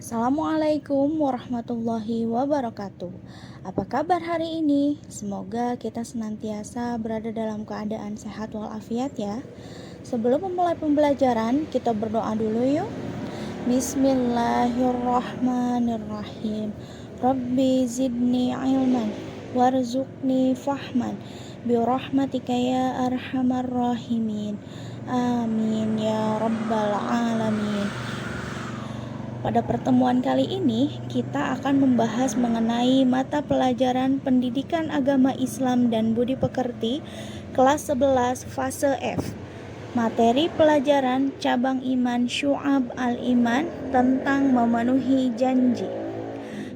Assalamualaikum warahmatullahi wabarakatuh. Apa kabar hari ini? Semoga kita senantiasa berada dalam keadaan sehat walafiat ya. Sebelum memulai pembelajaran, kita berdoa dulu yuk. Bismillahirrahmanirrahim. Rabbi zidni ilman warzuqni fahman birahmatika ya arhamar rahimin. Amin ya rabbal alamin. Pada pertemuan kali ini, kita akan membahas mengenai mata pelajaran Pendidikan Agama Islam dan Budi Pekerti kelas 11 fase F. Materi pelajaran cabang iman Syu'ab al-Iman tentang memenuhi janji.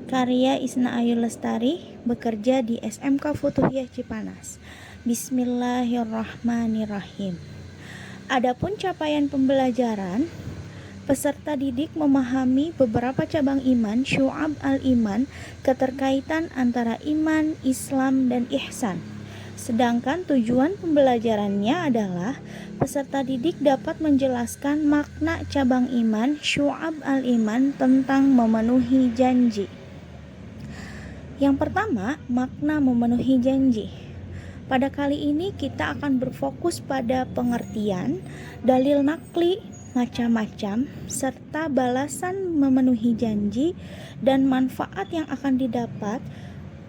Karya Isna Ayu Lestari, bekerja di SMK Futuhiyah Cipanas. Bismillahirrahmanirrahim. Adapun capaian pembelajaran, peserta didik memahami beberapa cabang iman Syu'ab al-Iman, keterkaitan antara iman, Islam, dan ihsan. Sedangkan tujuan pembelajarannya adalah peserta didik dapat menjelaskan makna cabang iman Syu'ab al-Iman tentang memenuhi janji. Yang pertama, makna memenuhi janji. Pada kali ini kita akan berfokus pada pengertian, dalil nakli, macam-macam, serta balasan memenuhi janji dan manfaat yang akan didapat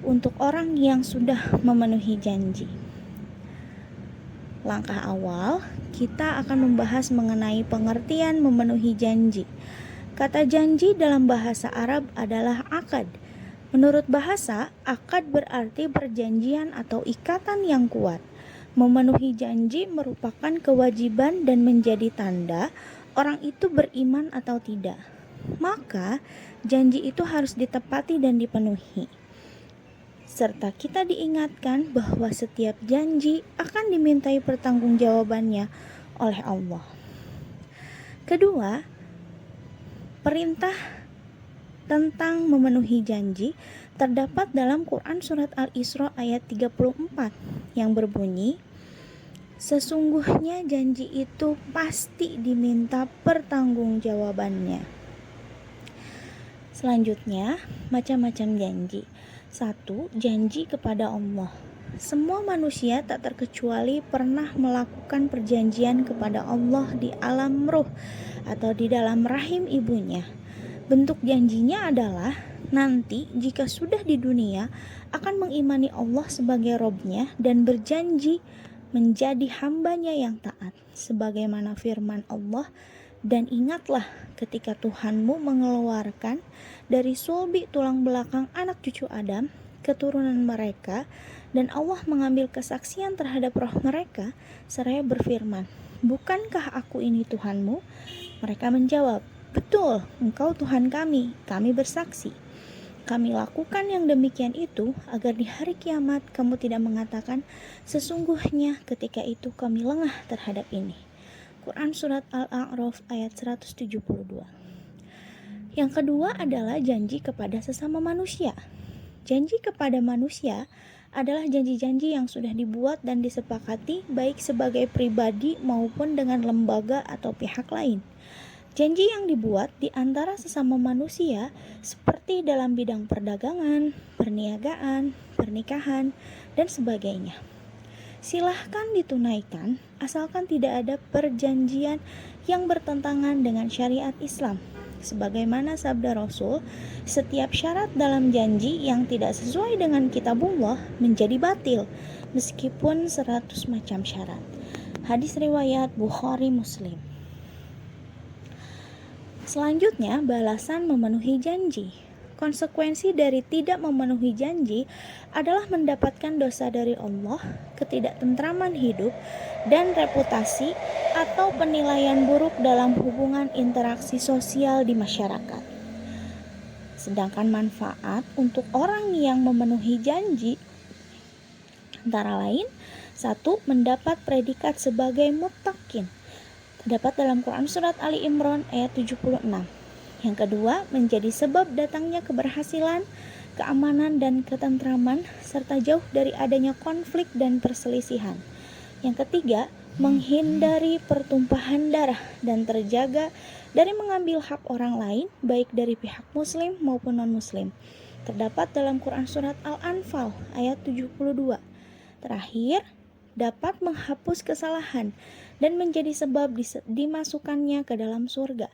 untuk orang yang sudah memenuhi janji. Langkah awal, kita akan membahas mengenai pengertian memenuhi janji. Kata janji dalam bahasa Arab adalah akad. Menurut bahasa, akad berarti perjanjian atau ikatan yang kuat. Memenuhi janji merupakan kewajiban dan menjadi tanda orang itu beriman atau tidak. Maka, janji itu harus ditepati dan dipenuhi. Serta kita diingatkan bahwa setiap janji akan dimintai pertanggungjawabannya oleh Allah. Kedua, perintah tentang memenuhi janji terdapat dalam Quran Surat Al-Isra ayat 34 yang berbunyi, sesungguhnya janji itu pasti diminta pertanggungjawabannya. Selanjutnya, macam-macam janji. 1. Janji kepada Allah. Semua manusia tak terkecuali pernah melakukan perjanjian kepada Allah di alam ruh atau di dalam rahim ibunya. Bentuk janjinya adalah nanti jika sudah di dunia akan mengimani Allah sebagai Robnya dan berjanji menjadi hambanya yang taat, sebagaimana firman Allah, dan ingatlah ketika Tuhanmu mengeluarkan dari sulbi tulang belakang anak cucu Adam, keturunan mereka, dan Allah mengambil kesaksian terhadap roh mereka, seraya berfirman, bukankah aku ini Tuhanmu? Mereka menjawab, betul, engkau Tuhan kami bersaksi. Kami lakukan yang demikian itu agar di hari kiamat kamu tidak mengatakan, sesungguhnya ketika itu kami lengah terhadap ini. Quran Surat Al-A'raf ayat 172. Yang kedua adalah janji kepada sesama manusia. Janji kepada manusia adalah janji-janji yang sudah dibuat dan disepakati baik sebagai pribadi maupun dengan lembaga atau pihak lain. Janji yang dibuat di antara sesama manusia seperti dalam bidang perdagangan, perniagaan, pernikahan, dan sebagainya. Silahkan ditunaikan asalkan tidak ada perjanjian yang bertentangan dengan syariat Islam. Sebagaimana sabda Rasul, setiap syarat dalam janji yang tidak sesuai dengan kitabullah menjadi batil, meskipun 100 macam syarat. Hadis riwayat Bukhari Muslim. Selanjutnya, balasan memenuhi janji. Konsekuensi dari tidak memenuhi janji adalah mendapatkan dosa dari Allah, ketidaktentraman hidup, dan reputasi atau penilaian buruk dalam hubungan interaksi sosial di masyarakat. Sedangkan manfaat untuk orang yang memenuhi janji antara lain, 1. Mendapat predikat sebagai muttaqin. Terdapat dalam Quran Surat Ali Imran ayat 76. Yang kedua, menjadi sebab datangnya keberhasilan, keamanan, dan ketentraman, serta jauh dari adanya konflik dan perselisihan. Yang ketiga, menghindari pertumpahan darah dan terjaga dari mengambil hak orang lain, baik dari pihak muslim maupun non-muslim. Terdapat dalam Quran Surat Al-Anfal ayat 72. Terakhir, dapat menghapus kesalahan dan menjadi sebab dimasukkannya ke dalam surga.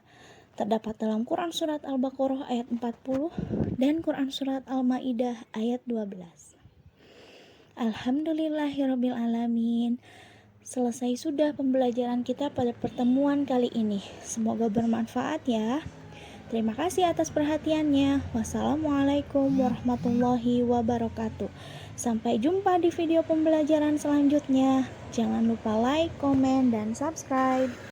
Terdapat dalam Quran Surat Al-Baqarah ayat 40 dan Quran Surat Al-Ma'idah ayat 12. Alhamdulillahirrabbilalamin. Selesai sudah pembelajaran kita pada pertemuan kali ini. Semoga bermanfaat ya. Terima kasih atas perhatiannya. Wassalamualaikum warahmatullahi wabarakatuh. Sampai jumpa di video pembelajaran selanjutnya. Jangan lupa like, komen, dan subscribe.